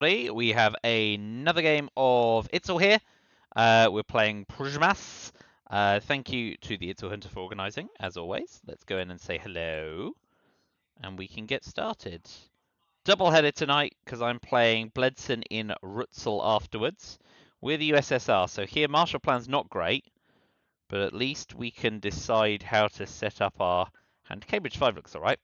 We have another game of ITSL here. We're playing Przemas. Thank you to the ITSL Hunter for organising, as always. Let's go in and say hello, and we can get started. Double-headed tonight, because I'm playing Bledson in Rutzel afterwards. We're the USSR, so here Marshall Plan's not great, but at least we can decide how to set up our hand. Cambridge 5 looks alright.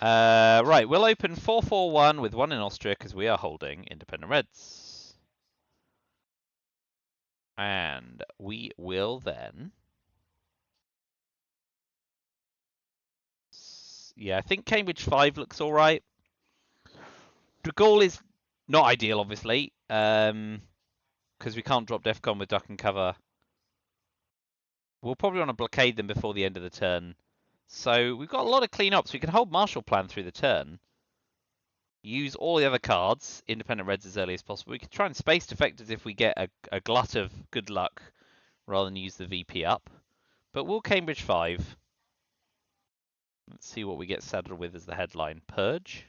Right, we'll open 4-4-1 with one in Austria because we are holding independent Reds. And we will then... Yeah, I think Cambridge 5 looks alright. The goal is not ideal, obviously, because we can't drop Defcon with duck and cover. We'll probably want to blockade them before the end of the turn. So we've got a lot of cleanups. We can hold Marshall Plan through the turn. Use all the other cards, independent Reds, as early as possible. We can try and space defectors if we get a glut of good luck, rather than use the VP up. But we'll Cambridge 5. Let's see what we get saddled with as the headline. Purge.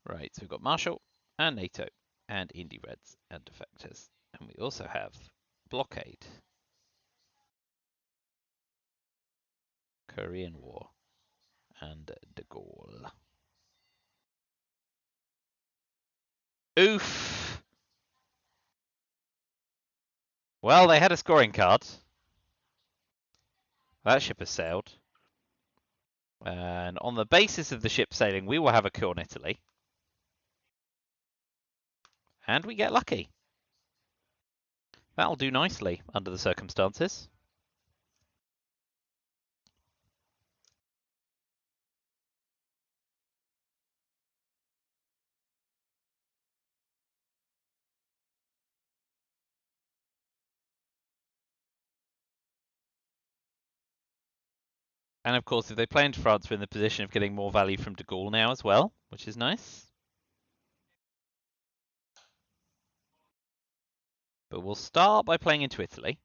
Right, so we've got Marshall and NATO and Indie Reds and defectors. And we also have Blockade. Korean War and De Gaulle. Oof! Well, they had a scoring card. That ship has sailed. And on the basis of the ship sailing, we will have a coup on Italy. And we get lucky. That'll do nicely under the circumstances. And of course, if they play into France, we're in the position of getting more value from De Gaulle now as well, which is nice. But we'll start by playing into Italy.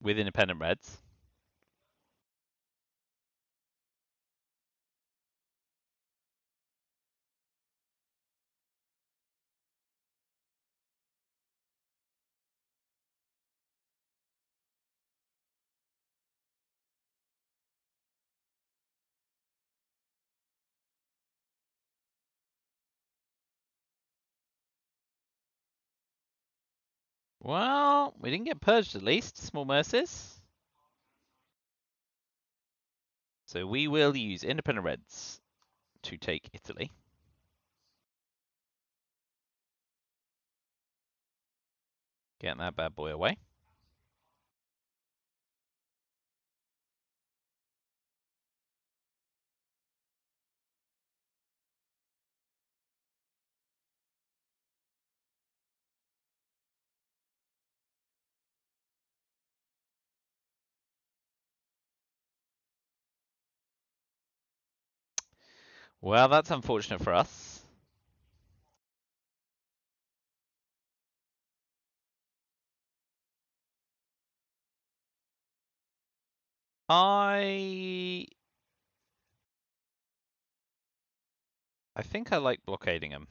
With independent Reds. Well, we didn't get purged at least. Small mercies. So we will use independent Reds to take Italy. Get that bad boy away. Well, that's unfortunate for us. I think I like blockading him.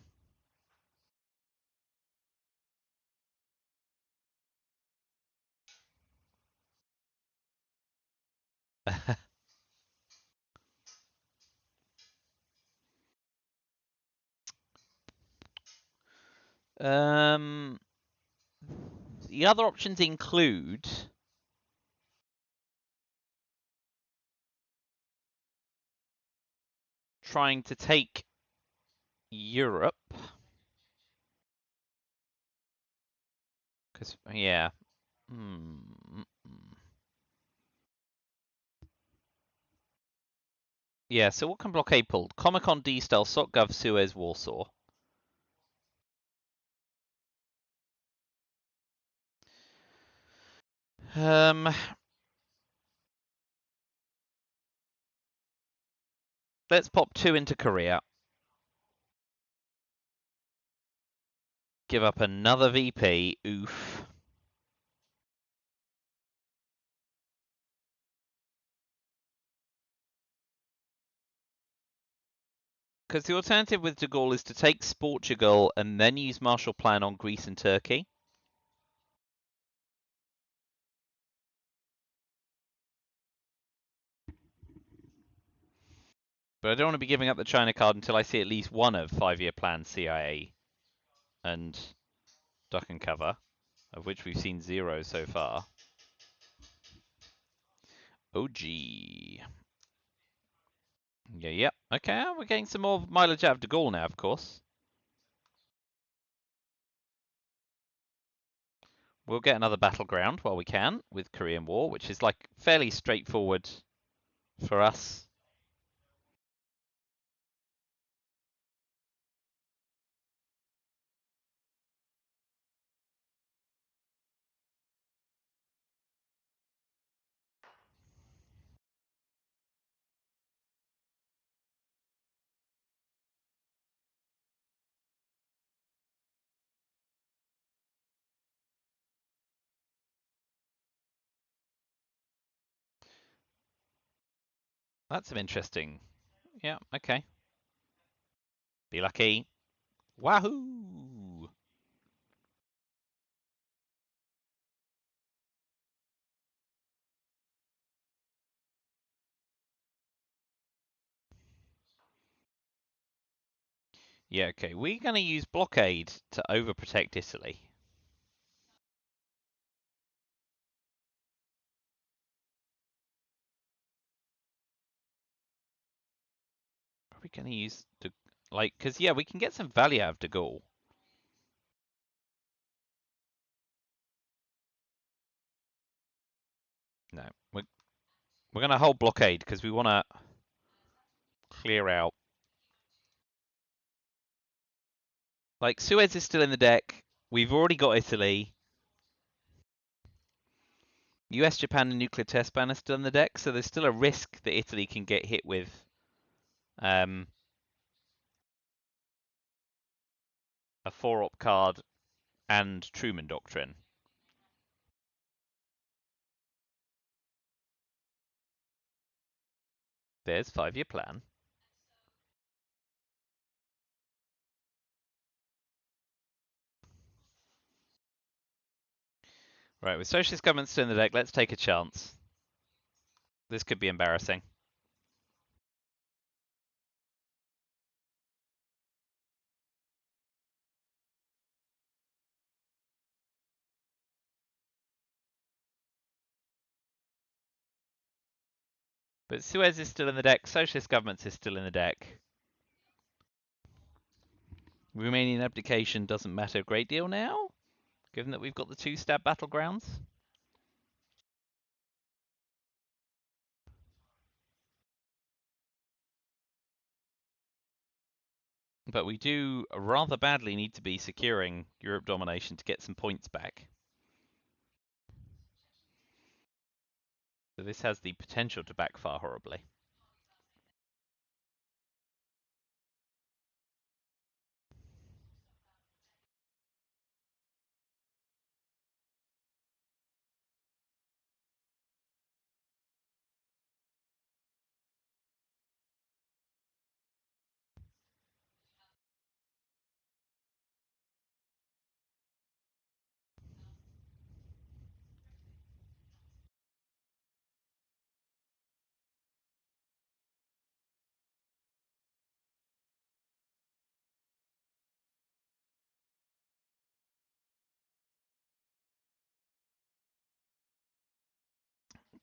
The other options include trying to take Europe. Because, yeah. Yeah, so what can blockade pull? Comic-Con, D-Style, SOCGov, Suez, Warsaw. Let's pop 2 into Korea. Give up another VP. Oof. Because the alternative with De Gaulle is to take Portugal and then use Marshall Plan on Greece and Turkey. But I don't want to be giving up the China card until I see at least one of 5-year plan CIA and Duck and Cover, of which we've seen 0 so far. OG. Yeah. Okay, we're getting some more mileage out of De Gaulle now, of course. We'll get another battleground while we can with Korean War, which is like fairly straightforward for us. That's some interesting. Yeah, okay. Be lucky. Wahoo! Yeah, okay. We're going to use blockade to overprotect Italy. Probably going to use the because yeah, we can get some value out of De Gaulle. No, we're going to hold blockade because we want to clear out. Like Suez is still in the deck. We've already got Italy. US, Japan, and nuclear test ban are still in the deck, so there's still a risk that Italy can get hit with a 4-op card and Truman Doctrine. There's 5-year plan. Right, with socialist government still in the deck, let's take a chance. This could be embarrassing. But Suez is still in the deck, socialist governments is still in the deck. Romanian abdication doesn't matter a great deal now, given that we've got the 2-stab battlegrounds. But we do rather badly need to be securing Europe domination to get some points back. So this has the potential to backfire horribly.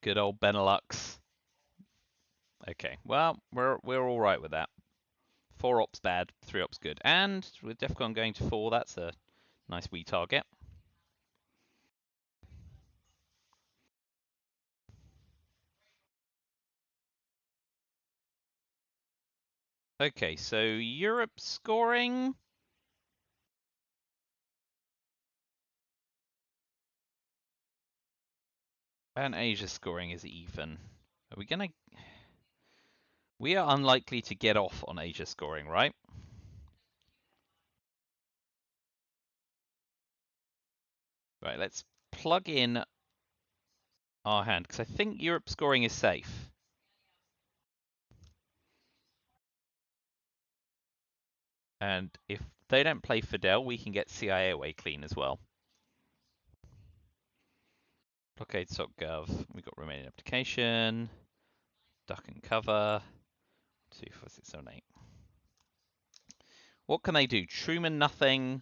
Good old Benelux. Okay, well, we're all right with that. 4-op's bad, 3-op's good. And with DEFCON going to 4, that's a nice wee target. Okay, so Europe scoring. And Asia scoring is even. Are we gonna... We are unlikely to get off on Asia scoring, right? Right, let's plug in our hand, because I think Europe scoring is safe. And if they don't play Fidel, we can get CIA away clean as well. Blockade.gov. We've got remaining application. Duck and cover. 2, 4, 6, 7, 8. What can they do? Truman, nothing.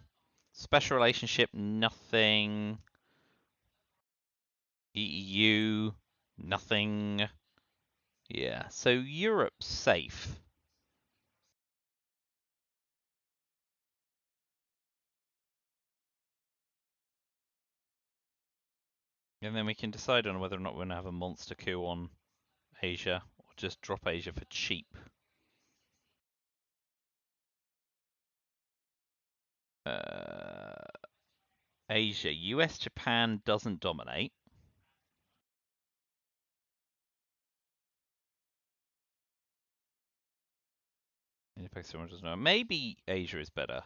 Special relationship, nothing. EU, nothing. Yeah, so Europe's safe. And then we can decide on whether or not we're going to have a monster coup on Asia, or just drop Asia for cheap. Asia. US, Japan doesn't dominate. Maybe Asia is better.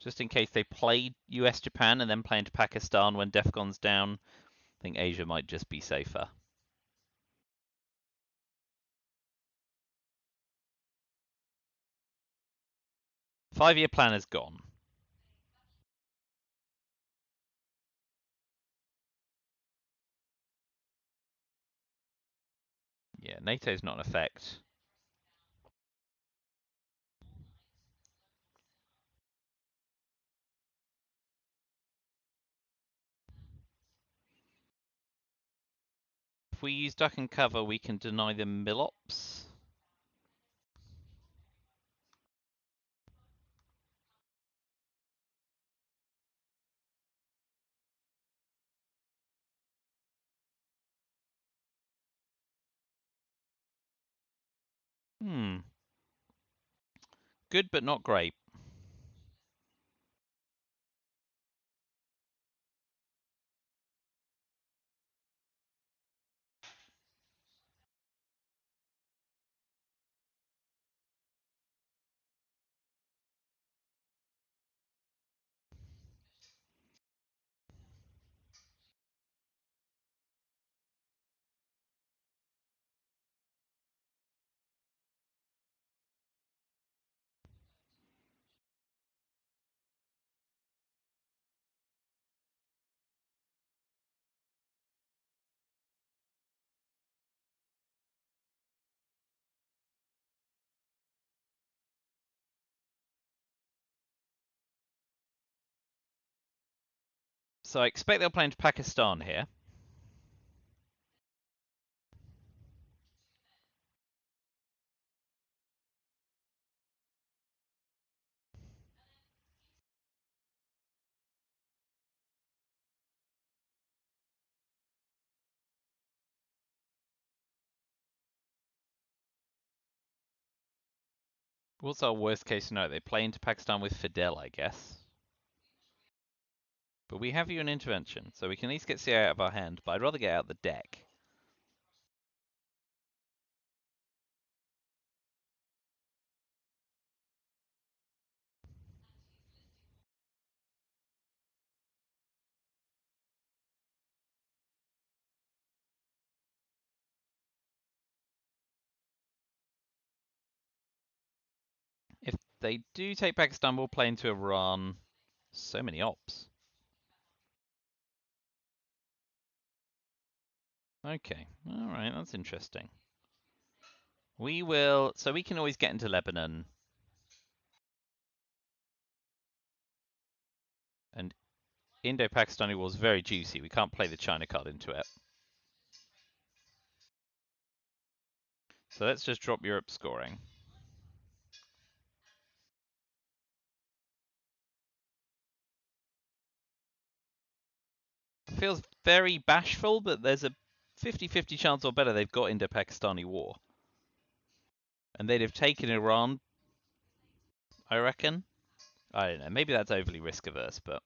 Just in case they play US, Japan, and then play into Pakistan when DEFCON's down, I think Asia might just be safer. Five-year plan is gone. Yeah, NATO's not in effect. If we use duck and cover, we can deny them mill-ops. Good, but not great. So I expect they'll play into Pakistan here. What's our worst case scenario? They play into Pakistan with Fidel, I guess. But we have you an intervention, so we can at least get CIA out of our hand, but I'd rather get out the deck. If they do take Pakistan, we'll play into Iran. So many ops. Okay, alright, that's interesting. We will, so we can always get into Lebanon. And Indo-Pakistani war is very juicy. We can't play the China card into it. So let's just drop Europe scoring. Feels very bashful, but there's a 50-50 chance or better they've got Indo-Pakistani war. And they'd have taken Iran I reckon. I don't know. Maybe that's overly risk averse, but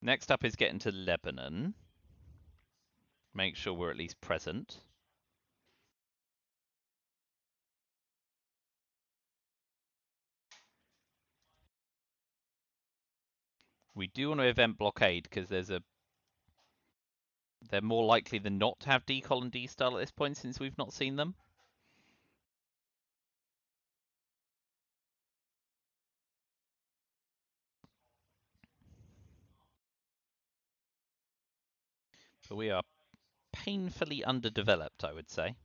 next up is getting to Lebanon. Make sure we're at least present. We do want to event blockade because they're more likely than not to have decol and D-style at this point since we've not seen them. But we are painfully underdeveloped, I would say.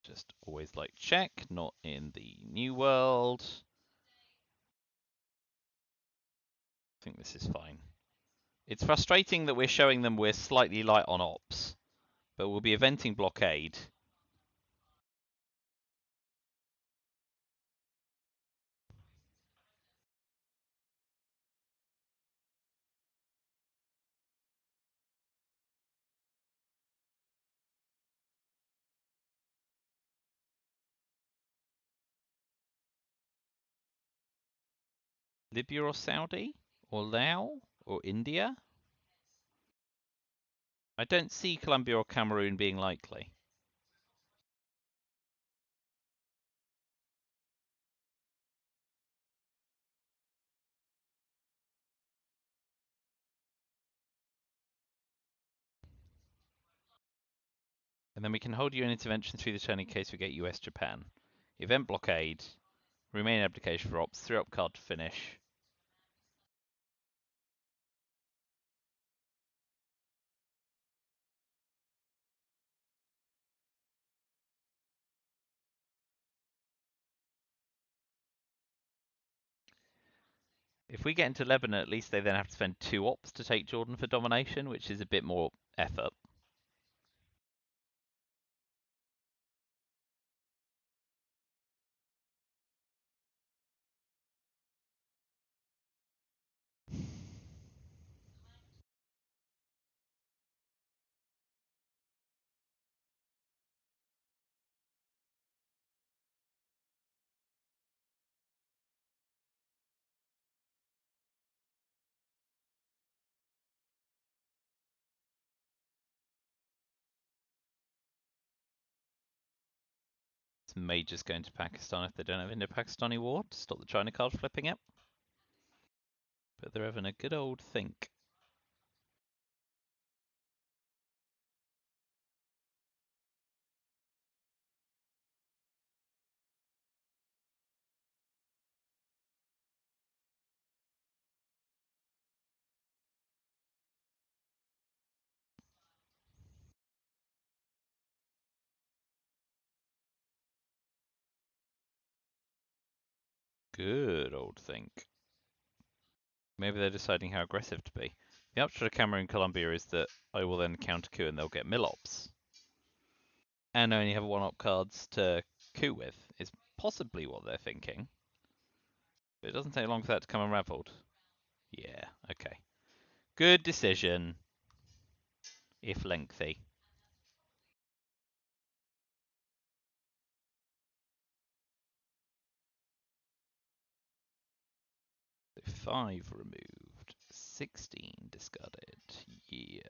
Just always like check, not in the new world. I think this is fine. It's frustrating that we're showing them we're slightly light on ops, but we'll be eventing blockade. Libya or Saudi? Or Laos? Or India? I don't see Colombia or Cameroon being likely. And then we can hold UN intervention through the turn in case we get US-Japan. Event blockade. Remain application for ops. 3-up card to finish. If we get into Lebanon, at least they then have to spend 2 ops to take Jordan for domination, which is a bit more effort. It's majors going to Pakistan if they don't have Indo-Pakistani war to stop the China card flipping it. But they're having a good old think. Good old think. Maybe they're deciding how aggressive to be. The upshot of Cameroon Colombia is that I will then counter coup and they'll get mill-ops. And only have 1-op cards to coup with, is possibly what they're thinking. But it doesn't take long for that to come unraveled. Yeah, okay. Good decision, if lengthy. 5 removed, 16 discarded. Yeah.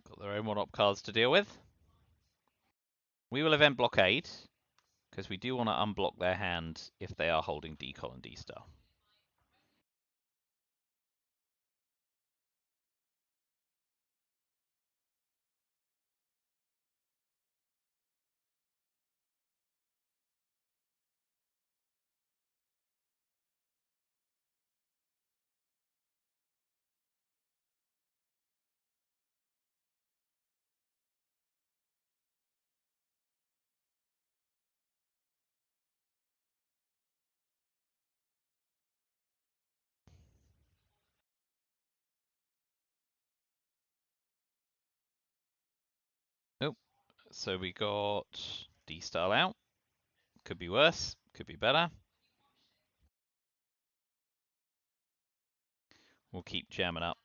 Got their own 1-op cards to deal with. We will event blockade, because we do want to unblock their hand if they are holding decol and D-star. So we got D-style out. Could be worse. Could be better. We'll keep jamming up.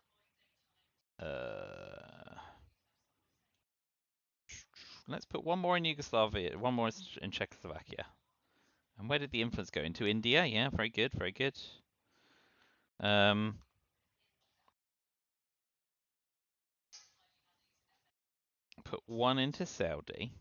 Let's put one more in Yugoslavia, one more in Czechoslovakia. And where did the influence go? Into India? Yeah, very good, very good. Put one into Saudi.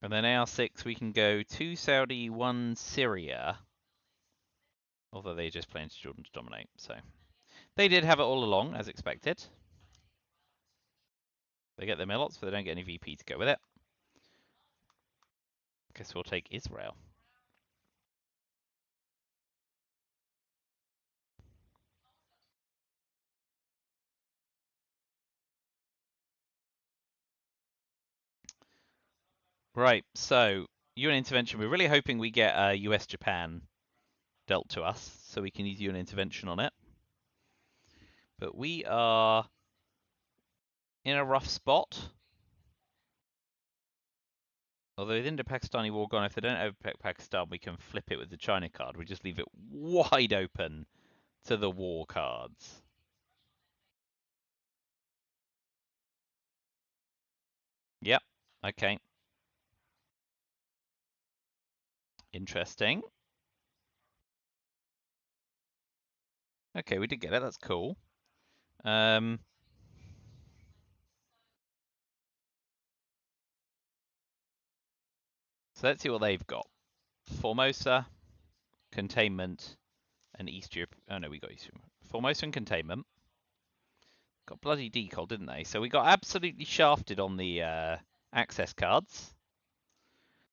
And then AR6, we can go 2 Saudi, 1 Syria. Although they just play into Jordan to dominate, so. They did have it all along, as expected. They get their Milots, but they don't get any VP to go with it. Guess we'll take Israel. Right, so UN intervention. We're really hoping we get US-Japan dealt to us, so we can use UN intervention on it. But we are in a rough spot. Although the Indo-Pakistani war gone, if they don't overpick Pakistan, we can flip it with the China card. We just leave it wide open to the war cards. Yep. Okay. Interesting. Okay, we did get it. That's cool. So let's see what they've got. Formosa, containment, and East Europe. Oh no, we got East Europe. Formosa and containment. Got bloody decol, didn't they? So we got absolutely shafted on the access cards.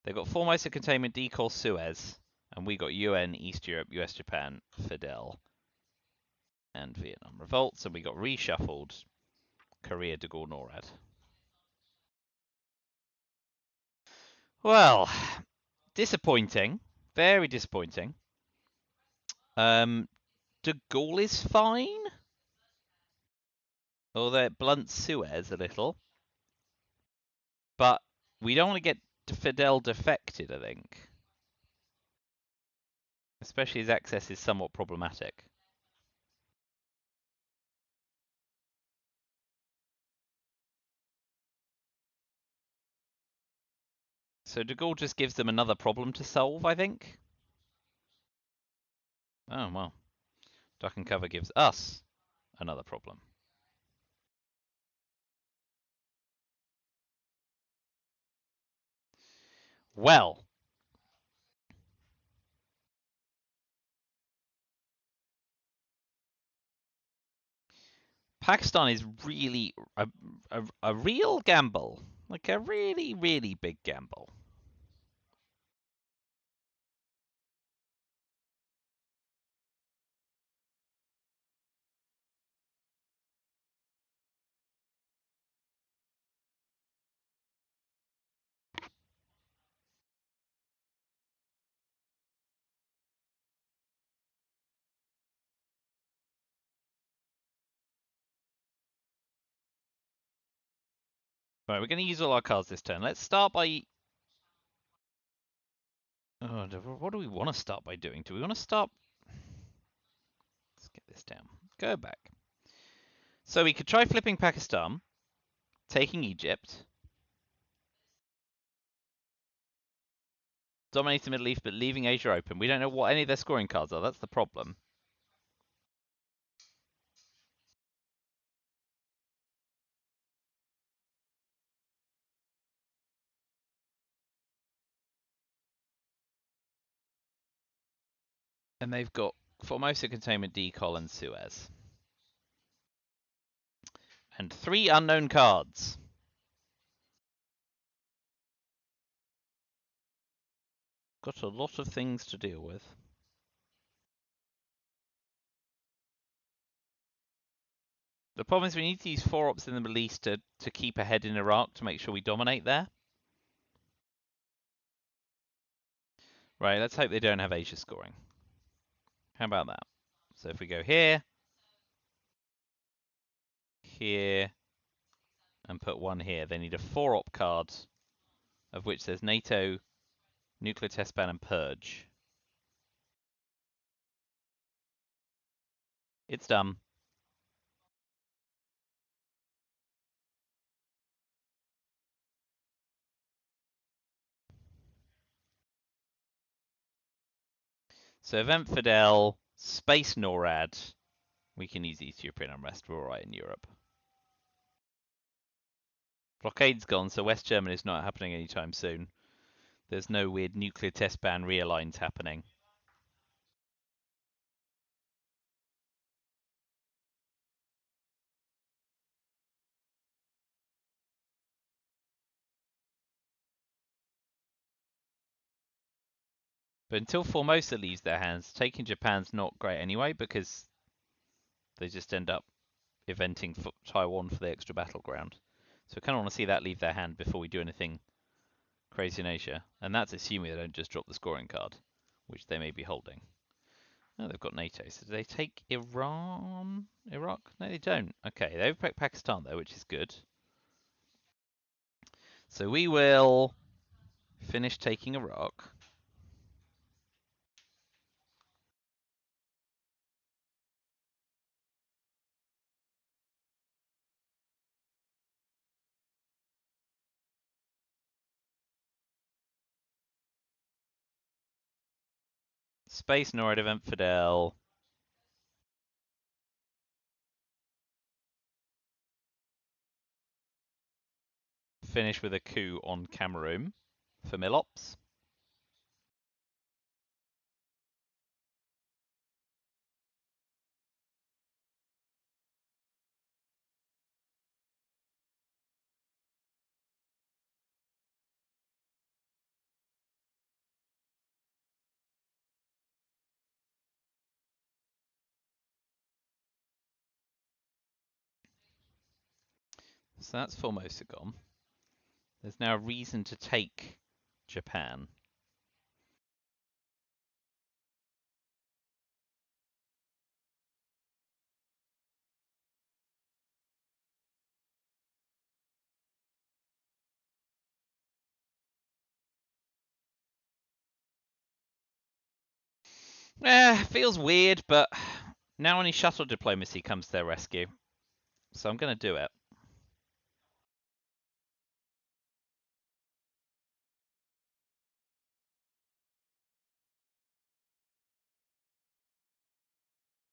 They got Formosa, containment, decol, Suez, and we got UN, East Europe, US, Japan, Fidel, and Vietnam revolts, and we got reshuffled Korea, de Gaulle, NORAD. Well, disappointing. Very disappointing. De Gaulle is fine. Although it blunts Suez a little. But we don't want to get Fidel defected, I think. Especially his access is somewhat problematic. So de Gaulle just gives them another problem to solve, I think. Oh, well. Duck and cover gives us another problem. Well. Pakistan is really a real gamble. Like a really, really big gamble. Right, we're going to use all our cards this turn. Let's start by... Oh, what do we want to start by doing? Do we want to start... Let's get this down. Go back. So we could try flipping Pakistan, taking Egypt, dominating the Middle East, but leaving Asia open. We don't know what any of their scoring cards are. That's the problem. And they've got Formosa, containment, decol, and Suez. And 3 unknown cards. Got a lot of things to deal with. The problem is we need to use 4 ops in the Middle East to keep ahead in Iraq to make sure we dominate there. Right, let's hope they don't have Asia scoring. How about that? So if we go here, here, and put one here, they need a 4-op card, of which there's NATO, Nuclear Test Ban, and Purge. It's done. So Event Fidel, Space NORAD. We can use East European unrest. We're alright in Europe. Blockade's gone, so West Germany's not happening anytime soon. There's no weird nuclear test ban realigns happening. But until Formosa leaves their hands, taking Japan's not great anyway, because they just end up eventing for Taiwan for the extra battleground. So I kind of want to see that leave their hand before we do anything crazy in Asia. And that's assuming they don't just drop the scoring card, which they may be holding. Oh, they've got NATO. So do they take Iran? Iraq? No, they don't. Okay, they overpack Pakistan though, which is good. So we will finish taking Iraq. Space NORAD Event Fidel. Finish with a coup on Cameroon for Milops. So that's Formosa gone. There's now a reason to take Japan. Feels weird, but now only shuttle diplomacy comes to their rescue. So I'm going to do it.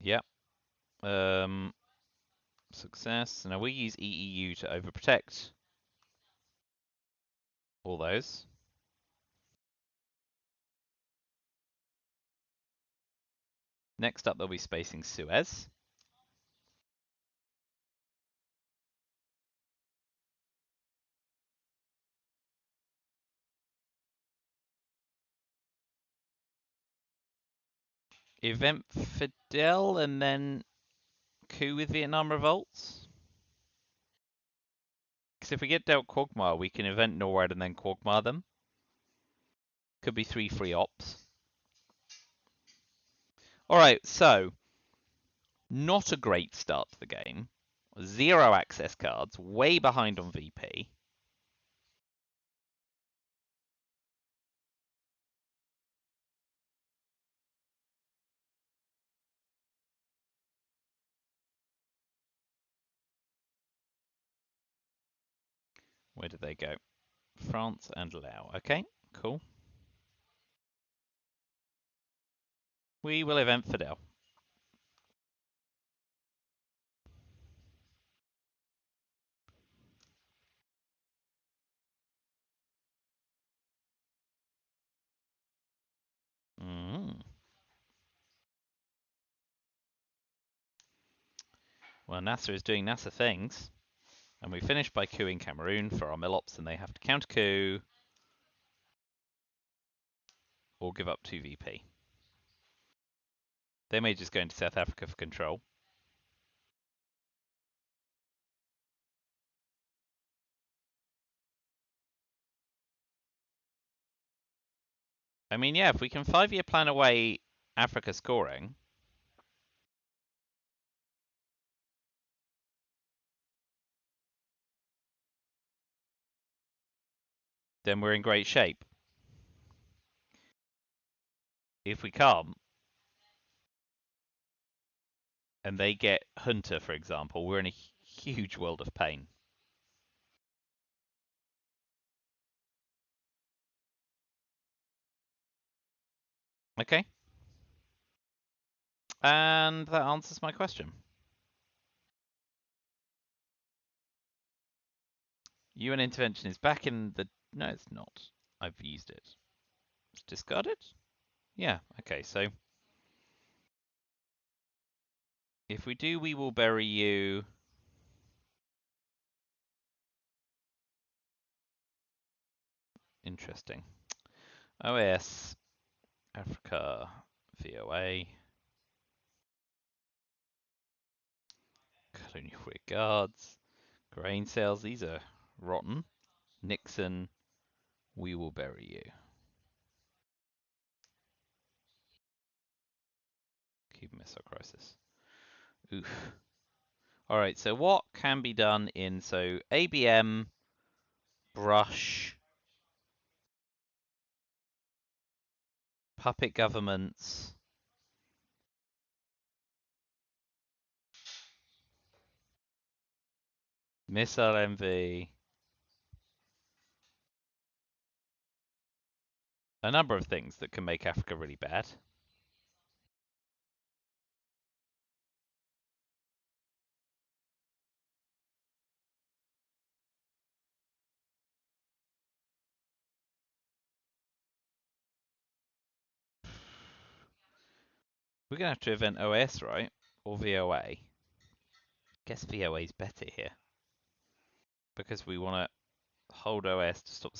Yep. Success. Now we use EEU to overprotect all those. Next up, they'll be spacing Suez. Event Fidel, and then coup with Vietnam revolts. Because if we get dealt Quagmire, we can event NORAD and then Quagmire them. Could be 3 free ops. Alright, so not a great start to the game. 0 access cards, way behind on VP. Where did they go? France and Laos. Okay, cool. We will event Fidel. Well, NASA is doing NASA things. And we finish by cooing Cameroon for our Milops, and they have to counter coup or give up 2 VP. They may just go into South Africa for control. I mean, yeah, if we can 5-year plan away Africa scoring, then we're in great shape. If we can't, and they get Hunter, for example, we're in a huge world of pain. Okay. And that answers my question. UN intervention is back in the... No, it's not. I've used it. It's discarded? Yeah, okay, so... If we do, we will bury you... Interesting. OAS, Africa, VOA, Colonial Regards, grain sales, these are rotten. Nixon, we will bury you. Cuban Missile Crisis. Oof. Alright, so what can be done in, so ABM, brush, puppet governments, missile envy, a number of things that can make Africa really bad. We're going to have to event OS, right? Or VOA. Guess VOA is better here. Because we want to hold OS to stop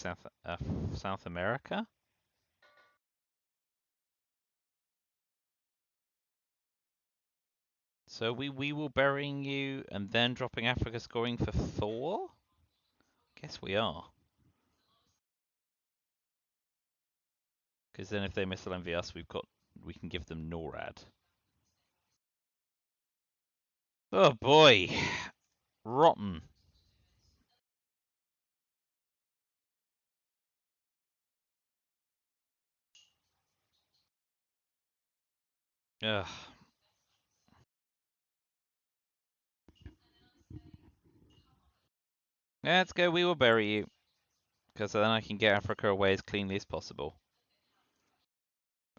South America? So we will burying you and then dropping Africa scoring for 4? Guess we are. Because then if they missile envy us, we can give them NORAD. Oh boy. Rotten. Ugh. Let's go, we will bury you. Because then I can get Africa away as cleanly as possible.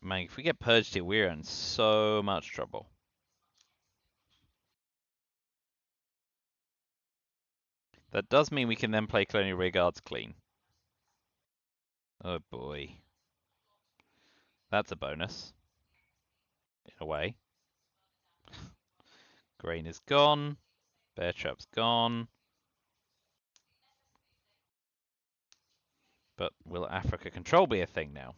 Man, if we get purged here, we're in so much trouble. That does mean we can then play Colonial Rearguards clean. Oh boy. That's a bonus. In a way. Grain is gone. Bear Trap's gone. But will Africa control be a thing now?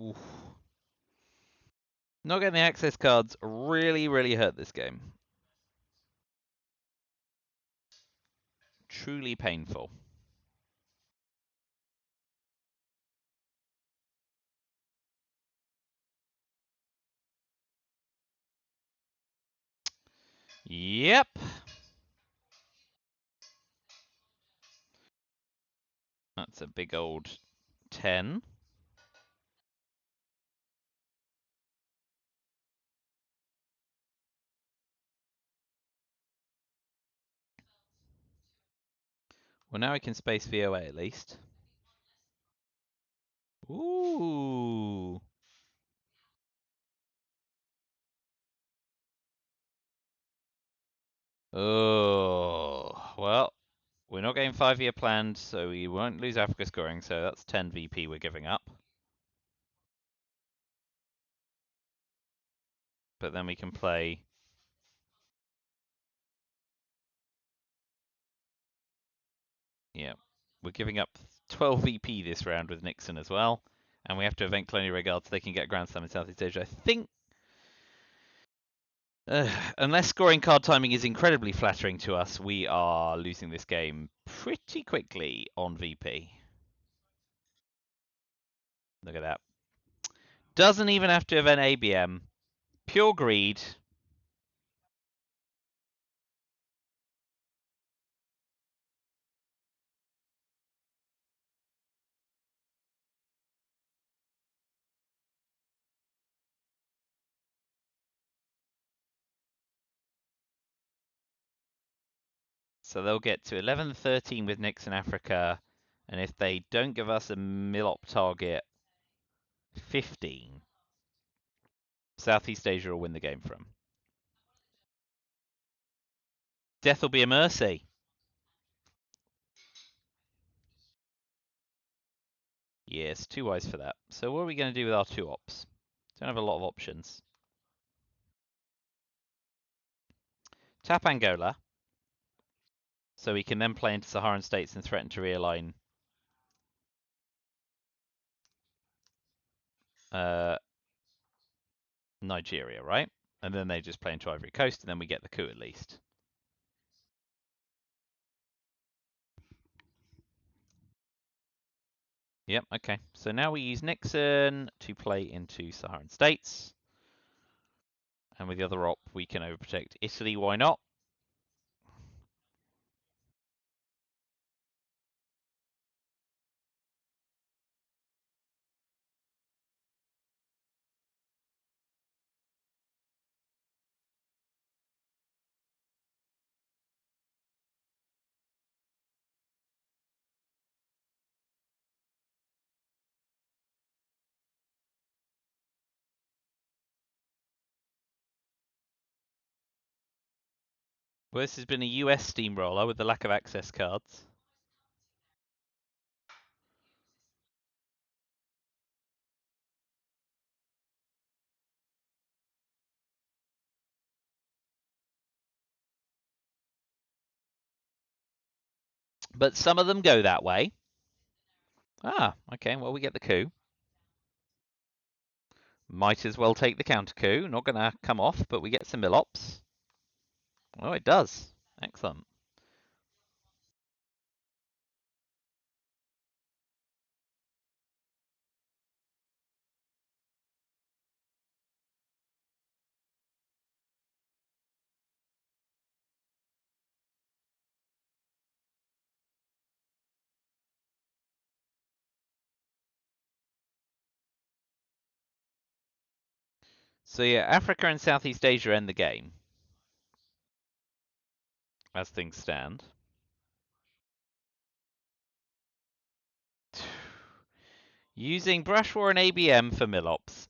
Oof. Not getting the access cards really, really hurt this game. Truly painful. Yep. That's a big old 10. Well, now we can space VOA at least. Ooh. Oh. Well, we're not getting 5-year planned, so we won't lose Africa scoring, so that's 10 VP we're giving up. But then we can play... Yeah, we're giving up 12 VP this round with Nixon as well. And we have to event Colonial Regards so they can get Grand Slam in Southeast Asia. I think Unless scoring card timing is incredibly flattering to us, we are losing this game pretty quickly on VP. Look at that. Doesn't even have to have an ABM. Pure greed. So they'll get to 11-13 with Nixon Africa, and if they don't give us a Millop target, 15. Southeast Asia will win the game from. Death will be a mercy. Yes, too wise for that. So what are we going to do with our 2 ops? Don't have a lot of options. Tap Angola, so we can then play into Saharan states and threaten to realign Nigeria, right? And then they just play into Ivory Coast, and then we get the coup at least. Yep, okay. So now we use Nixon to play into Saharan states. And with the other op, we can overprotect Italy, why not? Well, this has been a US steamroller with the lack of access cards. But some of them go that way. Ah, okay, well, we get the coup. Might as well take the counter coup. Not going to come off, but we get some Millops. Oh, it does. Excellent. So yeah, Africa and Southeast Asia end the game. As things stand. Using Brush War and ABM for Millops.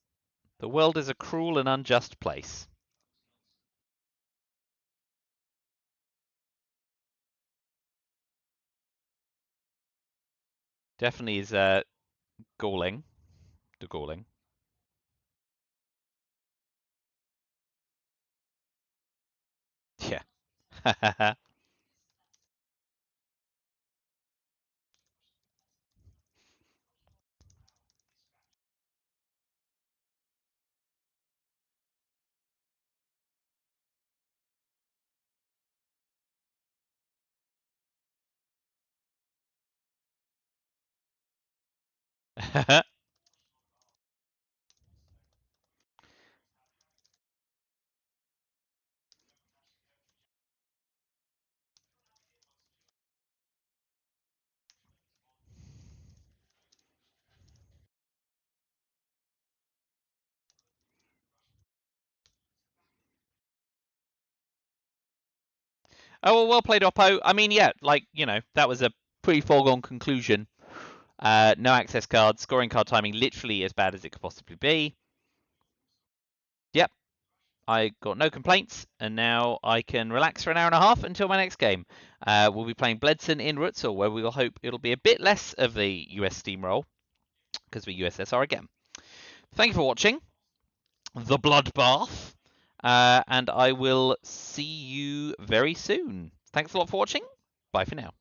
The world is a cruel and unjust place. Definitely is galling. Galling. Yeah. Oh, well played, Oppo. I mean, yeah, like, that was a pretty foregone conclusion. No access cards, scoring card timing literally as bad as it could possibly be. Yep, I got no complaints, and now I can relax for an hour and a half until my next game. We'll be playing Bledson in Rutzel, where we will hope it'll be a bit less of the US steamroll, because we're USSR again. Thank you for watching the Bloodbath, and I will see you very soon. Thanks a lot for watching. Bye for now.